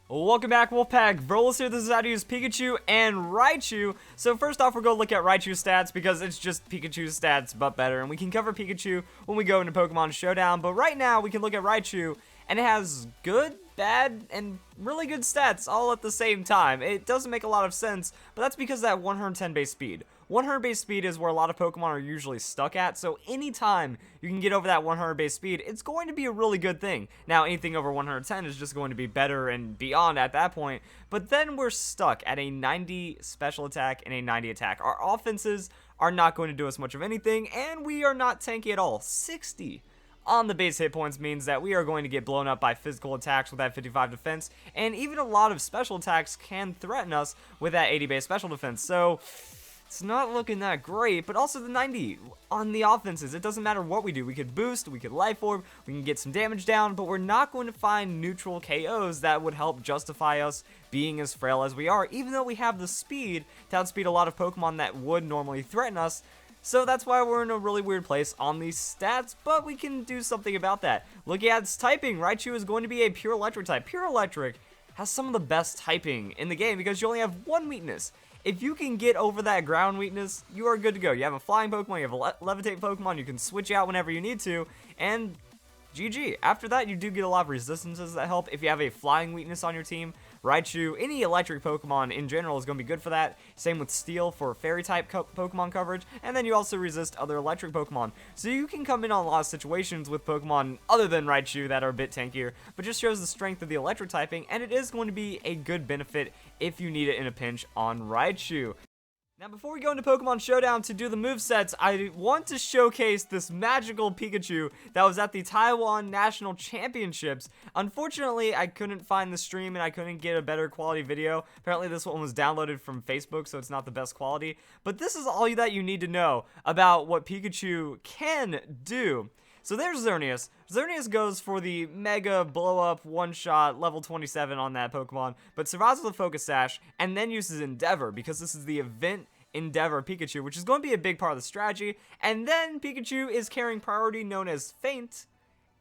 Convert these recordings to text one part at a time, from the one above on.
Welcome back, Wolfpack. Vrolas here. This is how to use Pikachu and Raichu. So first off, we're going to look at Raichu's stats because it's just Pikachu's stats, but better. And we can cover Pikachu when we go into Pokemon Showdown. But right now, we can look at Raichu, and it has good, bad, and really good stats all at the same time. It doesn't make a lot of sense, but that's because of that 110 base speed. 100 base speed is where a lot of Pokemon are usually stuck at, so anytime you can get over that 100 base speed, it's going to be a really good thing. Now, anything over 110 is just going to be better and beyond at that point, but then we're stuck at a 90 special attack and a 90 attack. Our offenses are not going to do us much of anything, and we are not tanky at all. 60 on the base hit points means that we are going to get blown up by physical attacks with that 55 defense, and even a lot of special attacks can threaten us with that 80 base special defense, so it's not looking that great. But also the 90 on the offenses, it doesn't matter what we do. We could boost, we could life orb, we can get some damage down, but we're not going to find neutral KOs that would help justify us being as frail as we are, even though we have the speed to outspeed a lot of Pokemon that would normally threaten us. So that's why we're in a really weird place on these stats, but we can do something about that. Looking at its typing, Raichu is going to be a pure electric type. Pure electric has some of the best typing in the game because you only have one weakness. If you can get over that ground weakness, you are good to go. You have a flying Pokemon, you have a levitate Pokemon, you can switch out whenever you need to, and GG. After that, you do get a lot of resistances that help. If you have a flying weakness on your team, Raichu, any electric Pokemon in general is going to be good for that. Same with Steel for fairy type Pokemon coverage, and then you also resist other electric Pokemon. So you can come in on a lot of situations with Pokemon other than Raichu that are a bit tankier, but just shows the strength of the electric typing, and it is going to be a good benefit if you need it in a pinch on Raichu. Now, before we go into Pokemon Showdown to do the movesets, I want to showcase this magical Pikachu that was at the Taiwan National Championships. Unfortunately, I couldn't find the stream and I couldn't get a better quality video. Apparently, this one was downloaded from Facebook, so it's not the best quality. But this is all that you need to know about what Pikachu can do. So there's Xerneas. Xerneas goes for the Mega Blow-Up one-shot level 27 on that Pokemon, but survives with a Focus Sash, and then uses Endeavor, because this is the event Endeavor Pikachu, which is going to be a big part of the strategy, and then Pikachu is carrying priority known as Feint,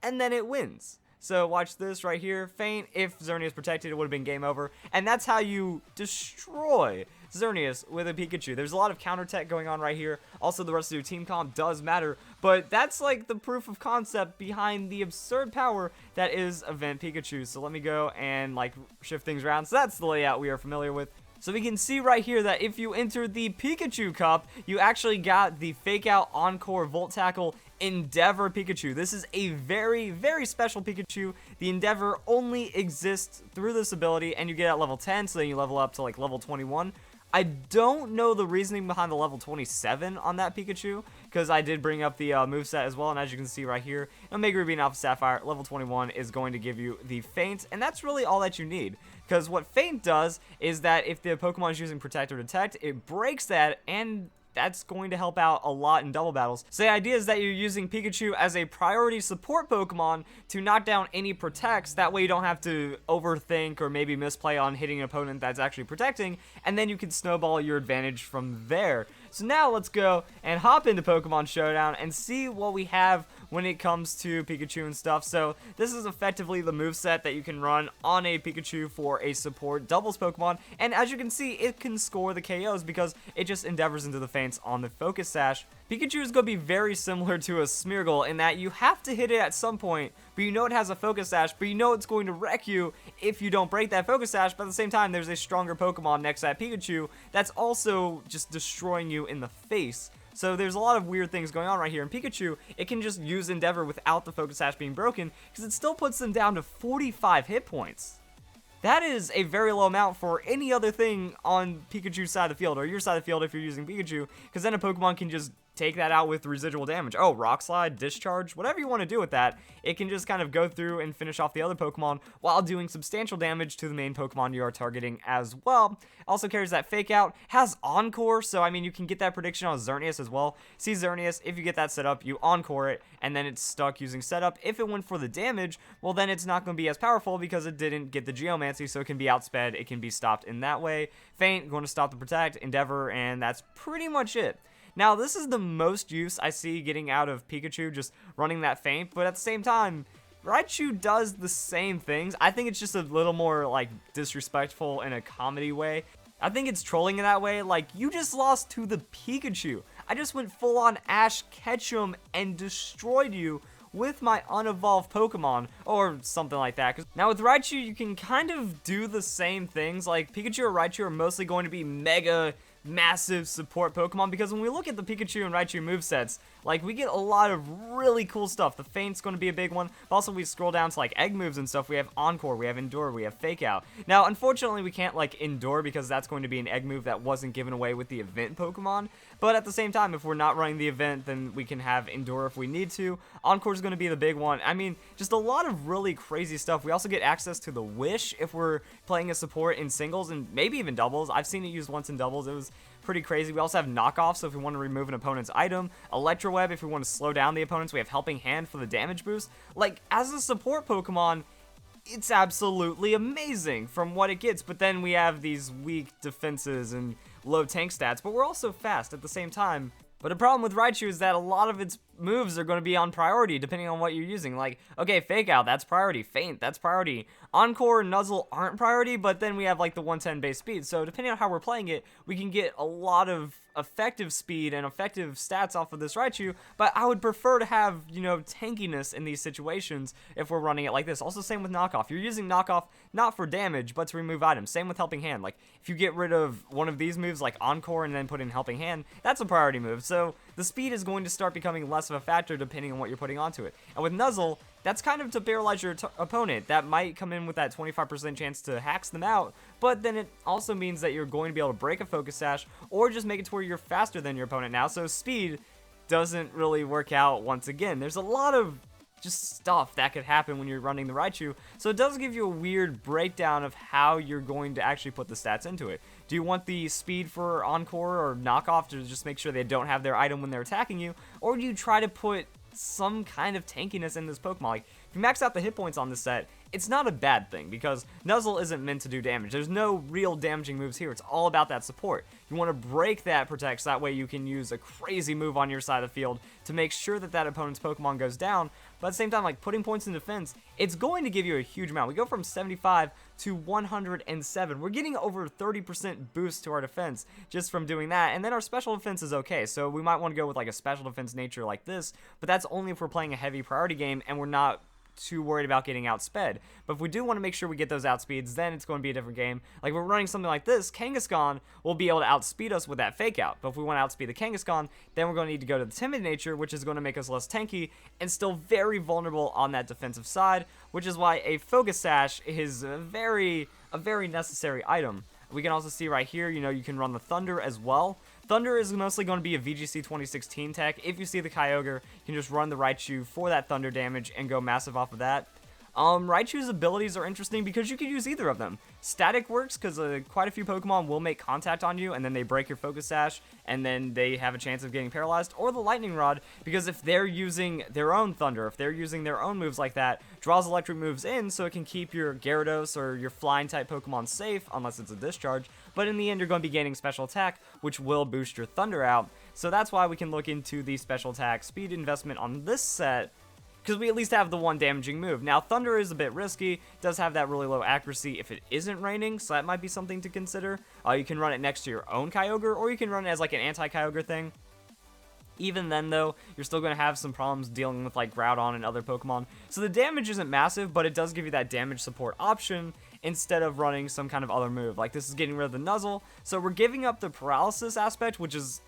and then it wins. So watch this right here, Feint. If Xerneas protected, it would have been game over, and that's how you destroy Xerneas with a Pikachu. There's a lot of counter tech going on right here. Also, the rest of your team comp does matter, but that's like the proof of concept behind the absurd power that is Event Pikachu. So let me go and like shift things around. So that's the layout we are familiar with. So we can see right here that if you enter the Pikachu Cup, you actually got the Fake Out Encore Volt Tackle Endeavor Pikachu. This is a very, very special Pikachu. The Endeavor only exists through this ability, and you get at level 10, so then you level up to like level 21. I don't know the reasoning behind the level 27 on that Pikachu, because I did bring up the moveset as well, and as you can see right here, Omega Ruby and Alpha Sapphire, level 21 is going to give you the Feint, and that's really all that you need, because what Feint does is that if the Pokemon is using Protect or Detect, it breaks that, and that's going to help out a lot in double battles. So the idea is that you're using Pikachu as a priority support Pokemon to knock down any protects. That way you don't have to overthink or maybe misplay on hitting an opponent that's actually protecting, and then you can snowball your advantage from there. So now let's go and hop into Pokemon Showdown and see what we have when it comes to Pikachu and stuff. So this is effectively the moveset that you can run on a Pikachu for a support doubles Pokemon, and as you can see, it can score the KOs because it just endeavors into the feints on the Focus Sash. Pikachu is going to be very similar to a Smeargle in that you have to hit it at some point, but you know it has a Focus Sash, but you know it's going to wreck you if you don't break that Focus Sash, but at the same time, there's a stronger Pokemon next to that Pikachu that's also just destroying you in the face. So there's a lot of weird things going on right here. In Pikachu, it can just use Endeavor without the Focus Sash being broken, because it still puts them down to 45 hit points. That is a very low amount for any other thing on Pikachu's side of the field, or your side of the field if you're using Pikachu, because then a Pokemon can just take that out with residual damage. Oh, Rock Slide, Discharge, whatever you want to do with that, it can just kind of go through and finish off the other Pokemon while doing substantial damage to the main Pokemon you are targeting as well. Also carries that Fake Out, has Encore, so I mean you can get that prediction on Xerneas as well. See Xerneas, if you get that set up, you Encore it, and then it's stuck using setup. If it went for the damage, well then it's not going to be as powerful because it didn't get the Geomancy, so it can be outsped, it can be stopped in that way. Feint, going to stop the Protect, Endeavor, and that's pretty much it. Now, this is the most use I see getting out of Pikachu, just running that Feint, but at the same time, Raichu does the same things. I think it's just a little more, like, disrespectful in a comedy way. I think it's trolling in that way. Like, you just lost to the Pikachu. I just went full on Ash Ketchum and destroyed you with my unevolved Pokemon, or something like that. Now with Raichu, you can kind of do the same things. Like, Pikachu or Raichu are mostly going to be mega massive support Pokemon, because when we look at the Pikachu and Raichu movesets, like, we get a lot of really cool stuff. The Feint's going to be a big one, but also we scroll down to, like, egg moves and stuff. We have Encore, we have Endure, we have Fake Out. Now, unfortunately, we can't, like, Endure, because that's going to be an egg move that wasn't given away with the event Pokemon, but at the same time, if we're not running the event, then we can have Endure if we need to. Encore is going to be the big one. I mean, just a lot of really crazy stuff. We also get access to the Wish if we're playing a support in singles, and maybe even doubles. I've seen it used once in doubles. It was pretty crazy. We also have knockoff, so if we want to remove an opponent's item, Electro Web if we want to slow down the opponents, we have Helping Hand for the damage boost. Like, as a support Pokemon, it's absolutely amazing from what it gets, but then we have these weak defenses and low tank stats, but we're also fast at the same time. But the problem with Raichu is that a lot of its moves are going to be on priority depending on what you're using. Like, okay, Fake Out, that's priority. Feint, that's priority. Encore and Nuzzle aren't priority, but then we have like the 110 base speed. So depending on how we're playing it, we can get a lot of effective speed and effective stats off of this Raichu, but I would prefer to have, you know, tankiness in these situations if we're running it like this. Also, same with knockoff. You're using knockoff not for damage, but to remove items. Same with Helping Hand. Like, if you get rid of one of these moves, like Encore, and then put in Helping Hand, that's a priority move. So the speed is going to start becoming less of a factor depending on what you're putting onto it. And with Nuzzle, that's kind of to paralyze your opponent. That might come in with that 25% chance to hacks them out, but then it also means that you're going to be able to break a Focus Sash, or just make it to where you're faster than your opponent now, so speed doesn't really work out once again. There's a lot of just stuff that could happen when you're running the Raichu, so it does give you a weird breakdown of how you're going to actually put the stats into it. Do you want the speed for Encore or Knockoff to just make sure they don't have their item when they're attacking you, or do you try to put some kind of tankiness in this Pokemon? Like, if you max out the hit points on this set, it's not a bad thing, because Nuzzle isn't meant to do damage. There's no real damaging moves here. It's all about that support. You want to break that Protect, so that way you can use a crazy move on your side of the field to make sure that that opponent's Pokemon goes down, but at the same time, like, putting points in defense, it's going to give you a huge amount. We go from 75 to 107. We're getting over 30% boost to our defense just from doing that, and then our special defense is okay, so we might want to go with like a special defense nature like this, but that's only if we're playing a heavy priority game and we're not too worried about getting outsped. But if we do want to make sure we get those outspeeds, then it's going to be a different game. Like, if we're running something like this, Kangaskhan will be able to outspeed us with that Fake Out. But if we want to outspeed the Kangaskhan, then we're going to need to go to the Timid Nature, which is going to make us less tanky and still very vulnerable on that defensive side, which is why a Focus Sash is a very necessary item. We can also see right here, you know, you can run the Thunder as well. Thunder is mostly going to be a VGC 2016 tech. If you see the Kyogre, you can just run the Raichu for that Thunder damage and go massive off of that. Raichu's abilities are interesting because you could use either of them. Static works because quite a few Pokemon will make contact on you and then they break your Focus Sash and then they have a chance of getting paralyzed. Or the Lightning Rod, because if they're using their own Thunder, if they're using their own moves like that, draws electric moves in so it can keep your Gyarados or your flying type Pokemon safe unless it's a discharge. But in the end, you're going to be gaining special attack, which will boost your Thunder out. So that's why we can look into the special attack speed investment on this set, because we at least have the one damaging move. Now, Thunder is a bit risky, does have that really low accuracy if it isn't raining, so that might be something to consider. You can run it next to your own Kyogre, or you can run it as like an anti-Kyogre thing. Even then, though, you're still going to have some problems dealing with like Groudon and other Pokemon. So the damage isn't massive, but it does give you that damage support option instead of running some kind of other move. Like, this is getting rid of the Nuzzle, so we're giving up the paralysis aspect, which is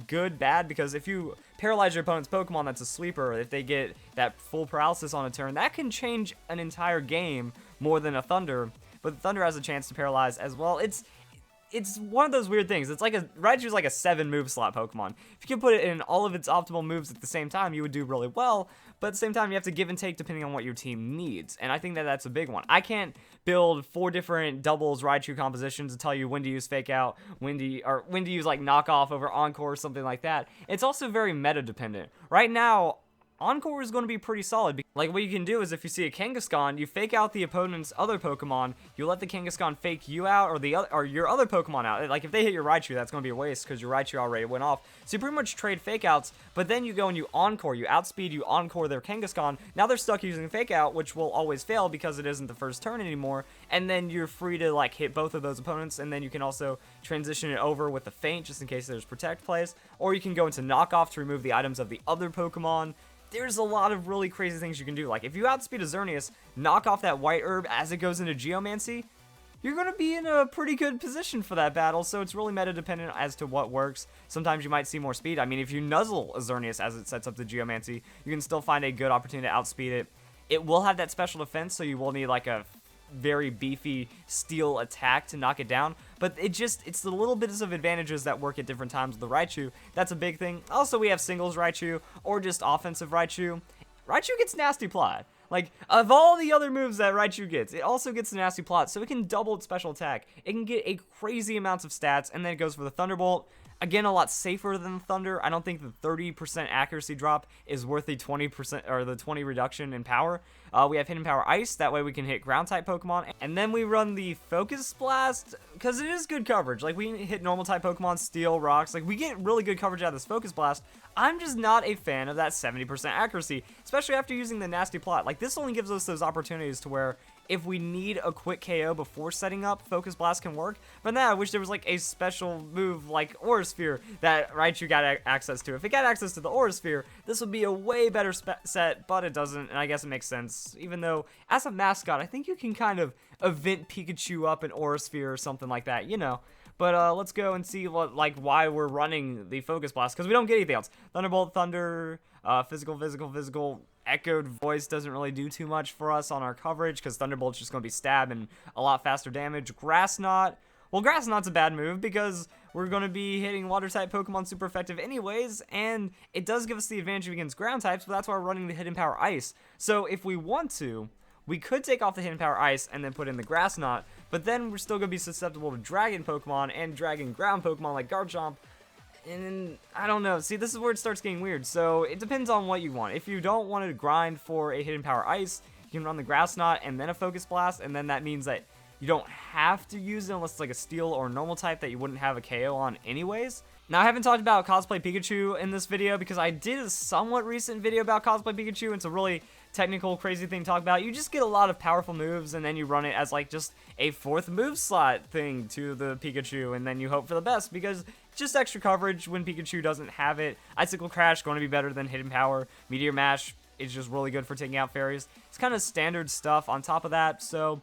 good, bad, because if you paralyze your opponent's Pokemon that's a sleeper, if they get that full paralysis on a turn, that can change an entire game more than a Thunder. But the Thunder has a chance to paralyze as well. It's one of those weird things. It's like Raichu's like a 7 move slot Pokemon. If you could put it in all of its optimal moves at the same time, you would do really well, but at the same time, you have to give and take depending on what your team needs, and I think that that's a big one. I can't build 4 different doubles Raichu compositions to tell you when to use Fake Out, when to use like Knockoff over Encore or something like that. It's also very meta dependent. Right now, Encore is going to be pretty solid. Like, what you can do is if you see a Kangaskhan, you fake out the opponent's other Pokemon, you let the Kangaskhan fake you out or your other Pokemon out. Like, if they hit your Raichu, that's going to be a waste because your Raichu already went off. So you pretty much trade fake outs, but then you go and you Encore, you outspeed, you Encore their Kangaskhan. Now they're stuck using fake out, which will always fail because it isn't the first turn anymore, and then you're free to, like, hit both of those opponents, and then you can also transition it over with the feint just in case there's protect plays, or you can go into knockoff to remove the items of the other Pokemon. There's a lot of really crazy things you can do. Like, if you outspeed a Xerneas, knock off that white herb as it goes into Geomancy, you're going to be in a pretty good position for that battle, so it's really meta dependent as to what works. Sometimes you might see more speed. I mean, if you nuzzle a Xerneas as it sets up the Geomancy, you can still find a good opportunity to outspeed it. It will have that special defense, so you will need like a very beefy steel attack to knock it down, but it's the little bits of advantages that work at different times with the Raichu. That's a big thing. Also, we have singles Raichu or just offensive Raichu. Raichu gets Nasty Plot. Like, of all the other moves that Raichu gets, it also gets the Nasty Plot, so it can double its special attack. It can get a crazy amounts of stats, and then it goes for the Thunderbolt. Again, a lot safer than Thunder. I don't think the 30% accuracy drop is worth the 20% or the 20 reduction in power. We have Hidden Power Ice. That way we can hit ground-type Pokemon. And then we run the Focus Blast because it is good coverage. Like, we hit normal-type Pokemon, Steel, Rocks. Like, we get really good coverage out of this Focus Blast. I'm just not a fan of that 70% accuracy, especially after using the Nasty Plot. Like, this only gives us those opportunities to where if we need a quick KO before setting up, Focus Blast can work. But now I wish there was like a special move like Aura Sphere that Raichu got access to. If it got access to the Aura Sphere, this would be a way better set, but it doesn't, and I guess it makes sense. Even though, as a mascot, I think you can kind of event Pikachu up in Aura Sphere or something like that, you know. But let's go and see why we're running the Focus Blast, because we don't get anything else. Thunderbolt, Thunder, Physical. Echoed Voice doesn't really do too much for us on our coverage, because Thunderbolt's just going to be stab and a lot faster damage. Grass Knot. Well, Grass Knot's a bad move, because we're going to be hitting Water-type Pokemon super effective anyways, and it does give us the advantage against Ground types, but that's why we're running the Hidden Power Ice. So if we want to, we could take off the Hidden Power Ice and then put in the Grass Knot, but then we're still going to be susceptible to Dragon Pokemon and Dragon Ground Pokemon like Garchomp. And I don't know. See, this is where it starts getting weird. So it depends on what you want. If you don't want to grind for a Hidden Power Ice, you can run the Grass Knot and then a Focus Blast, and then that means that you don't have to use it unless it's like a Steel or Normal type that you wouldn't have a KO on anyways. Now, I haven't talked about Cosplay Pikachu in this video because I did a somewhat recent video about Cosplay Pikachu. It's a really technical, crazy thing to talk about. You just get a lot of powerful moves, and then you run it as like just a fourth move slot thing to the Pikachu, and then you hope for the best because it's just extra coverage when Pikachu doesn't have it. Icicle Crash going to be better than Hidden Power. Meteor Mash is just really good for taking out fairies. It's kind of standard stuff on top of that, so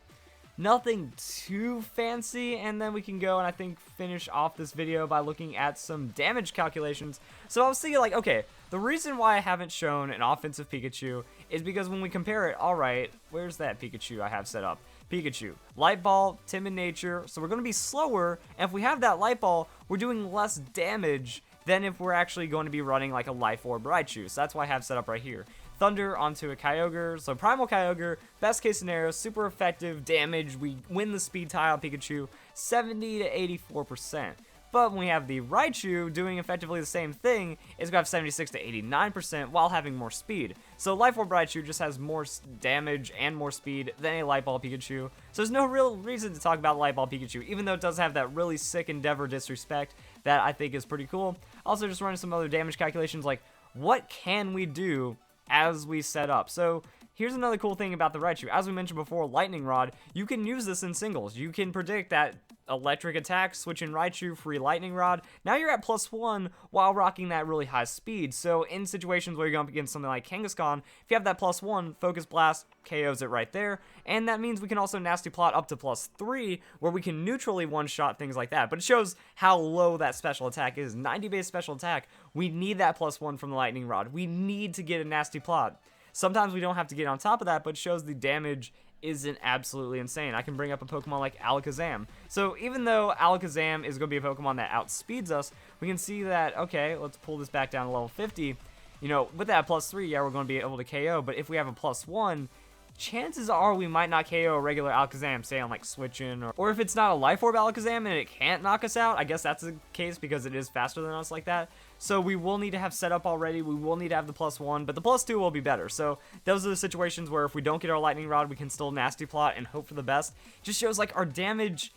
nothing too fancy. And then we can go and I think finish off this video by looking at some damage calculations. So I was thinking like, okay, the reason why I haven't shown an offensive Pikachu is because when we compare it, alright, where's that Pikachu I have set up? Pikachu, Light Ball, Timid Nature, so we're going to be slower, and if we have that Light Ball, we're doing less damage than if we're actually going to be running like a Life Orb Raichu, so that's why I have set up right here. Thunder onto a Kyogre, so Primal Kyogre, best case scenario, super effective damage, we win the speed tie on Pikachu, 70 to 84%. But when we have the Raichu doing effectively the same thing, it's going to have 76 to 89% while having more speed. So Life Orb Raichu just has more damage and more speed than a Light Ball Pikachu. So there's no real reason to talk about Light Ball Pikachu, even though it does have that really sick Endeavor Disrespect that I think is pretty cool. Also just running some other damage calculations like what can we do as we set up. So here's another cool thing about the Raichu. As we mentioned before, Lightning Rod, you can use this in singles. You can predict that electric attack, switch in Raichu, free Lightning Rod. Now you're at +1 while rocking that really high speed. So in situations where you're going up against something like Kangaskhan, if you have that +1, Focus Blast KOs it right there. And that means we can also Nasty Plot up to +3, where we can neutrally one-shot things like that. But it shows how low that special attack is. 90 base special attack. We need that +1 from the Lightning Rod. We need to get a Nasty Plot. Sometimes we don't have to get on top of that, but it shows the damage isn't absolutely insane. I can bring up a Pokemon like Alakazam. So even though Alakazam is going to be a Pokemon that outspeeds us, we can see that, okay, let's pull this back down to level 50. You know, with that +3, yeah, we're going to be able to KO, but if we have a +1, chances are we might not KO a regular Alakazam, say on like switching, or if it's not a Life Orb Alakazam and it can't knock us out, I guess that's the case because it is faster than us like that. So we will need to have set up already, we will need to have the +1, but the +2 will be better. So those are the situations where if we don't get our Lightning Rod, we can still Nasty Plot and hope for the best. Just shows like our damage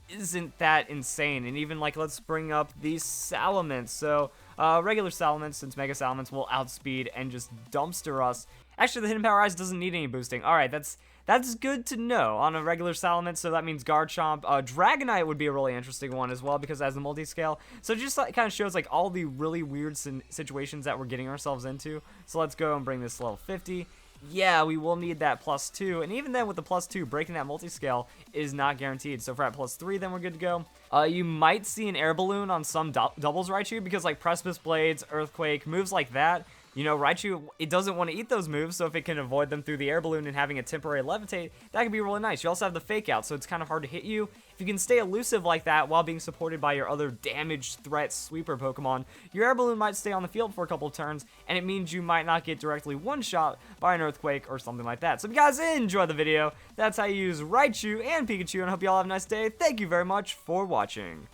isn't that insane. And even like, let's bring up these Salamence. So regular Salamence, since Mega Salamence will outspeed and just dumpster us. Actually, the Hidden Power Eyes doesn't need any boosting. Alright, that's good to know on a regular Salamence, so that means Garchomp. Dragonite would be a really interesting one as well because it has the multi-scale. So it just kind of shows like all the really weird situations that we're getting ourselves into. So let's go and bring this level 50. Yeah, we will need that +2, and even then with the +2, breaking that multi-scale is not guaranteed. So if we're at +3, then we're good to go. You might see an air balloon on some doubles Raichu because like Precipice Blades, Earthquake, moves like that. You know, Raichu, it doesn't want to eat those moves, so if it can avoid them through the air balloon and having a temporary levitate, that could be really nice. You also have the fake out, so it's kind of hard to hit you. If you can stay elusive like that while being supported by your other damage threat sweeper Pokemon, your air balloon might stay on the field for a couple of turns, and it means you might not get directly one-shot by an Earthquake or something like that. So if you guys enjoyed the video, that's how you use Raichu and Pikachu, and I hope you all have a nice day. Thank you very much for watching.